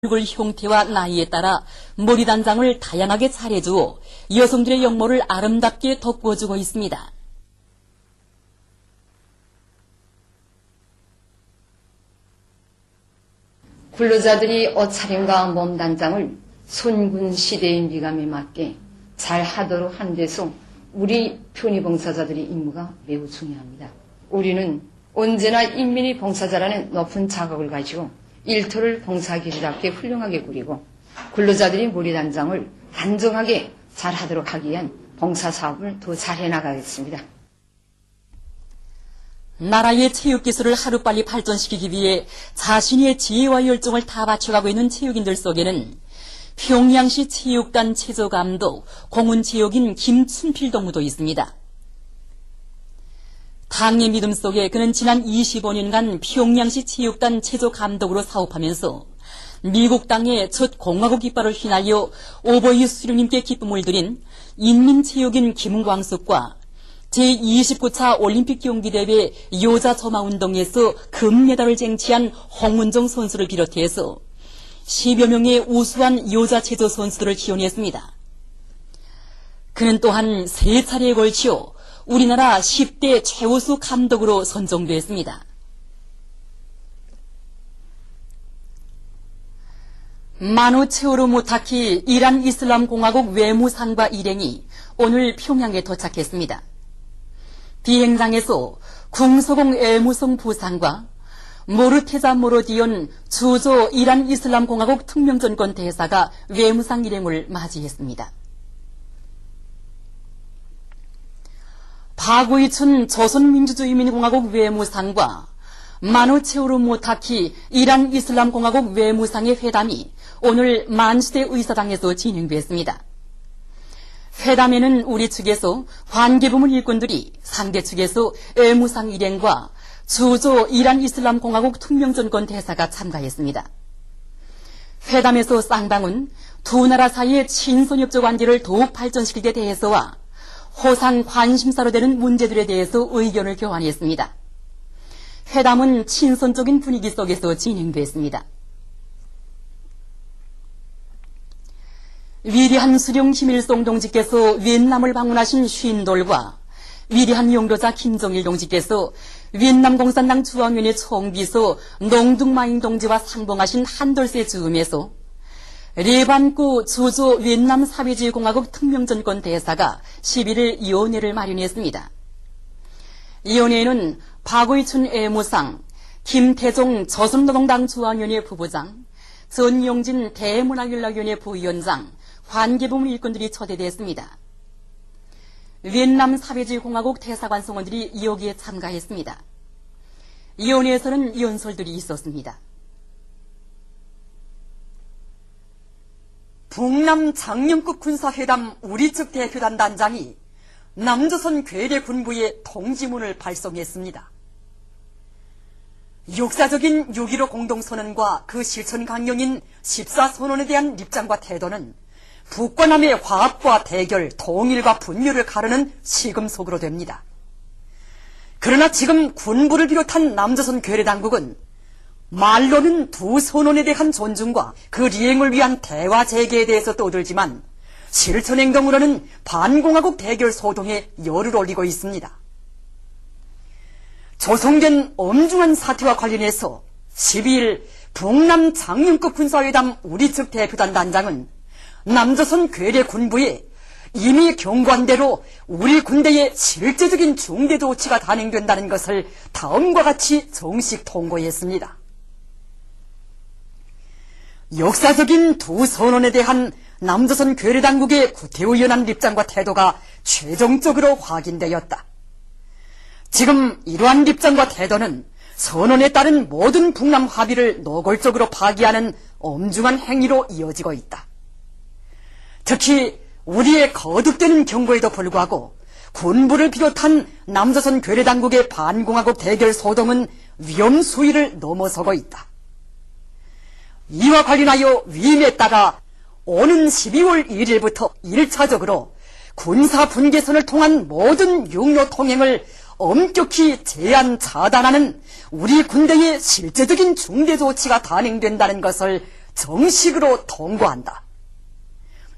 얼굴 형태와 나이에 따라 머리 단장을 다양하게 차려주어 여성들의 역모를 아름답게 돋구어주고 있습니다. 근로자들이 옷차림과 몸 단장을 손군 시대의 미감에 맞게 잘 하도록 한 데서 우리 편의봉사자들의 임무가 매우 중요합니다. 우리는 언제나 인민의 봉사자라는 높은 자각을 가지고 일터를 봉사기지답게 훌륭하게 꾸리고 근로자들이 머리 단장을 안정하게 잘 하도록 하기 위한 봉사사업을 더 잘해 나가겠습니다. 나라의 체육기술을 하루빨리 발전시키기 위해 자신의 지혜와 열정을 다 바쳐가고 있는 체육인들 속에는 평양시 체육단 체조감독 공훈체육인 김춘필 동무도 있습니다. 당의 믿음 속에 그는 지난 25년간 평양시 체육단 체조감독으로 사업하면서 미국 땅의 첫 공화국 깃발을 휘날려 오버이 수령님께 기쁨을 드린 인민체육인 김광숙과 제29차 올림픽 경기대회 여자 점화운동에서 금메달을 쟁취한 홍은정 선수를 비롯해서 10여 명의 우수한 여자 체조 선수들을 지원했습니다. 그는 또한 3차례에 걸쳐 우리나라 10대 최우수 감독으로 선정됐습니다. 마누 체오르 무타키 이란 이슬람 공화국 외무상과 일행이 오늘 평양에 도착했습니다. 비행장에서 궁서공 애무성 부상과 모르테자 모로디온 주조 이란 이슬람 공화국 특명전권 대사가 외무상 일행을 맞이했습니다. 박의춘 조선민주주의인민공화국 외무상과 마누 체오르 무타키 이란 이슬람 공화국 외무상의 회담이 오늘 만시대 의사당에서 진행됐습니다. 회담에는 우리 측에서 관계부문 일꾼들이 상대 측에서 외무상 일행과 주조 이란 이슬람 공화국 특명전권 대사가 참가했습니다. 회담에서 쌍방은 두 나라 사이의 친선협조 관계를 더욱 발전시킬 데 대해서와 호상 관심사로 되는 문제들에 대해서 의견을 교환했습니다. 회담은 친선적인 분위기 속에서 진행됐습니다. 위대한 수령 김일성 동지께서 위엔남을 방문하신 쉰돌과 위대한 용도자 김정일 동지께서 위엔남 공산당 중앙위원회 총비서 농둥마잉 동지와 상봉하신 한돌세 즈음에서 레반구 주조 위엔남 사회주의공화국 특명전권 대사가 11일 위원회를 마련했습니다. 위원회에는 박의춘 외무상, 김태종 조선노동당 중앙위원회 부부장, 전용진 대문화연락위원회 부위원장, 관계부문 일꾼들이 초대됐습니다. 위엔남 사회주의공화국 대사관 성원들이 여기에 참가했습니다. 위원회에서는 연설들이 있었습니다. 북남 장령급 군사회담 우리 측 대표단 단장이 남조선 괴뢰 군부에 통지문을 발송했습니다. 역사적인 6.15 공동선언과 그 실천 강령인 14선언에 대한 입장과 태도는 북과 남의 화합과 대결, 통일과 분열을 가르는 시금석으로 됩니다. 그러나 지금 군부를 비롯한 남조선 괴뢰 당국은 말로는 두 선언에 대한 존중과 그 리행을 위한 대화 재개에 대해서 떠들지만 실천 행동으로는 반공화국 대결 소동에 열을 올리고 있습니다. 조성된 엄중한 사태와 관련해서 12일 북남 장령급 군사회담 우리 측 대표단 단장은 남조선 괴뢰 군부에 이미 경고한 대로 우리 군대의 실제적인 중대 조치가 단행된다는 것을 다음과 같이 정식 통보했습니다. 역사적인 두 선언에 대한 남조선 괴뢰 당국의 구태의연한 입장과 태도가 최종적으로 확인되었다. 지금 이러한 입장과 태도는 선언에 따른 모든 북남 합의를 노골적으로 파기하는 엄중한 행위로 이어지고 있다. 특히 우리의 거듭되는 경고에도 불구하고 군부를 비롯한 남조선 괴뢰 당국의 반공화국 대결 소동은 위험 수위를 넘어서고 있다. 이와 관련하여 위임에 따라 오는 12월 1일부터 1차적으로 군사 분계선을 통한 모든 육로 통행을 엄격히 제한 차단하는 우리 군대의 실제적인 중대 조치가 단행된다는 것을 정식으로 통고한다.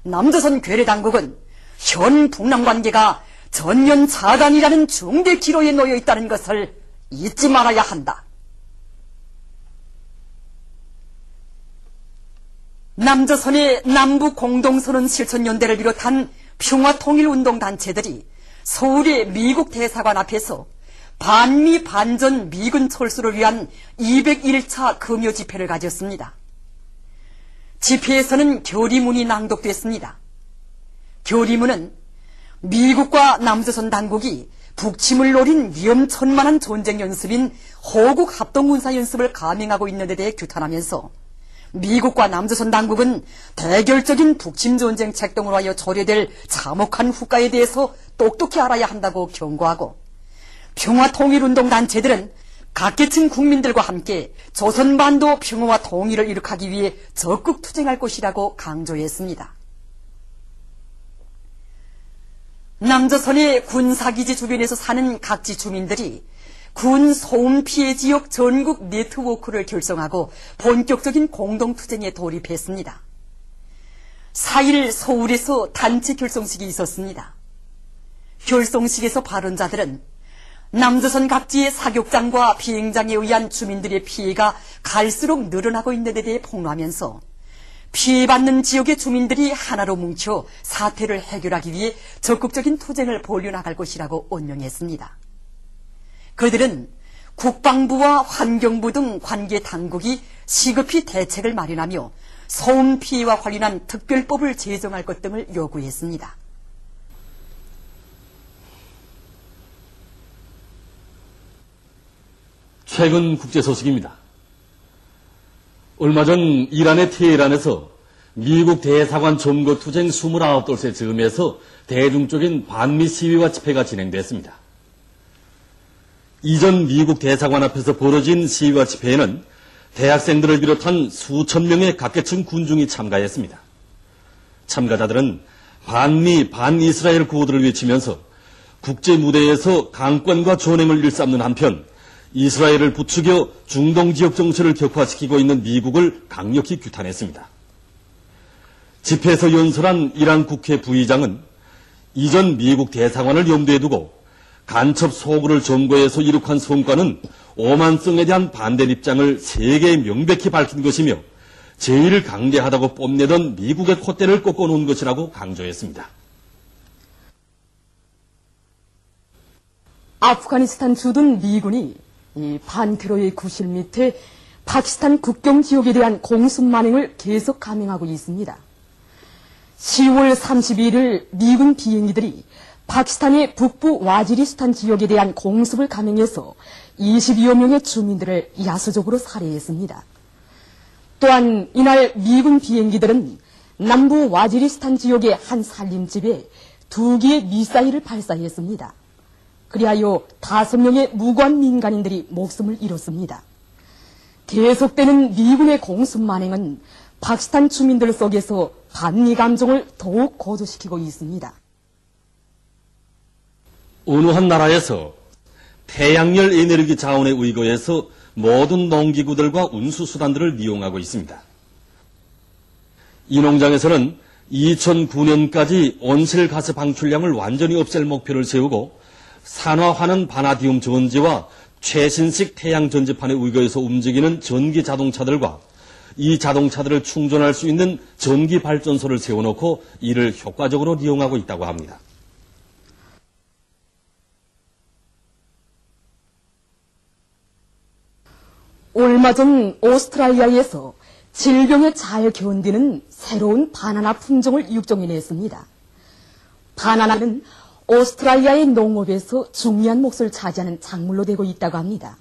남조선 괴뢰당국은 현 북남 관계가 전면 차단이라는 중대 기로에 놓여 있다는 것을 잊지 말아야 한다. 남조선의 남북 공동선언 실천연대를 비롯한 평화통일운동단체들이 서울의 미국 대사관 앞에서 반미 반전 미군 철수를 위한 201차 금요 집회를 가졌습니다. 집회에서는 결의문이 낭독됐습니다. 결의문은 미국과 남조선 당국이 북침을 노린 위험천만한 전쟁 연습인 호국 합동군사 연습을 감행하고 있는 데 대해 규탄하면서 미국과 남조선 당국은 대결적인 북침 전쟁 책동으로 하여 초래될 참혹한 후과에 대해서 똑똑히 알아야 한다고 경고하고, 평화통일운동 단체들은 각계층 국민들과 함께 조선반도 평화와 통일을 이룩하기 위해 적극 투쟁할 것이라고 강조했습니다. 남조선의 군사기지 주변에서 사는 각지 주민들이 군 소음 피해 지역 전국 네트워크를 결성하고 본격적인 공동투쟁에 돌입했습니다. 4일 서울에서 단체 결성식이 있었습니다. 결성식에서 발언자들은 남조선 각지의 사격장과 비행장에 의한 주민들의 피해가 갈수록 늘어나고 있는 데 대해 폭로하면서 피해받는 지역의 주민들이 하나로 뭉쳐 사태를 해결하기 위해 적극적인 투쟁을 벌여나갈 것이라고 언명했습니다. 그들은 국방부와 환경부 등 관계 당국이 시급히 대책을 마련하며 소음 피해와 관련한 특별법을 제정할 것 등을 요구했습니다. 최근 국제 소식입니다. 얼마 전 이란의 테헤란에서 미국 대사관 점거 투쟁 29돌세 즈음에서 대중적인 반미 시위와 집회가 진행됐습니다. 이전 미국 대사관 앞에서 벌어진 시위와 집회에는 대학생들을 비롯한 수천 명의 각계층 군중이 참가했습니다. 참가자들은 반미, 반이스라엘 구호들을 외치면서 국제 무대에서 강권과 전횡을 일삼는 한편 이스라엘을 부추겨 중동 지역 정세를 격화시키고 있는 미국을 강력히 규탄했습니다. 집회에서 연설한 이란 국회 부의장은 이전 미국 대사관을 염두에 두고 간첩 소굴을 점거해서 이룩한 성과는 오만성에 대한 반대 입장을 세계에 명백히 밝힌 것이며 제일 강대하다고 뽐내던 미국의 콧대를 꺾어놓은 것이라고 강조했습니다. 아프가니스탄 주둔 미군이 이 반테러의 구실 밑에 파키스탄 국경 지역에 대한 공습 만행을 계속 감행하고 있습니다. 10월 31일 미군 비행기들이 파키스탄의 북부 와지리스탄 지역에 대한 공습을 감행해서 22여 명의 주민들을 야수적으로 살해했습니다. 또한 이날 미군 비행기들은 남부 와지리스탄 지역의 한 살림집에 2개의 미사일을 발사했습니다. 그리하여 5명의 무고한 민간인들이 목숨을 잃었습니다. 계속되는 미군의 공습 만행은 파키스탄 주민들 속에서 반미 감정을 더욱 고조시키고 있습니다. 어느 한 나라에서 태양열 에너지 자원에 의거해서 모든 농기구들과 운수수단들을 이용하고 있습니다. 이 농장에서는 2009년까지 온실가스 방출량을 완전히 없앨 목표를 세우고 산화하는 바나디움 전지와 최신식 태양 전지판에 의거해서 움직이는 전기 자동차들과 이 자동차들을 충전할 수 있는 전기 발전소를 세워놓고 이를 효과적으로 이용하고 있다고 합니다. 얼마 전 오스트랄리아에서 질병에 잘 견디는 새로운 바나나 품종을 육종해냈습니다. 바나나는 오스트랄리아의 농업에서 중요한 몫을 차지하는 작물로 되고 있다고 합니다.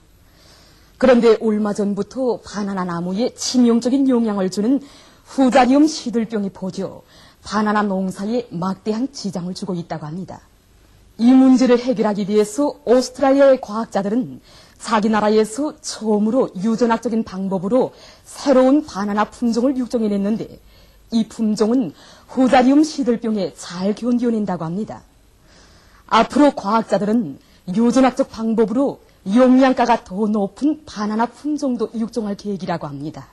그런데 얼마 전부터 바나나 나무에 치명적인 영향을 주는 후자리움 시들병이 퍼져 바나나 농사에 막대한 지장을 주고 있다고 합니다. 이 문제를 해결하기 위해서 오스트랄리아의 과학자들은 자기 나라에서 처음으로 유전학적인 방법으로 새로운 바나나 품종을 육종해냈는데 이 품종은 후자리움 시들병에 잘 견뎌낸다고 합니다. 앞으로 과학자들은 유전학적 방법으로 영양가가 더 높은 바나나 품종도 육종할 계획이라고 합니다.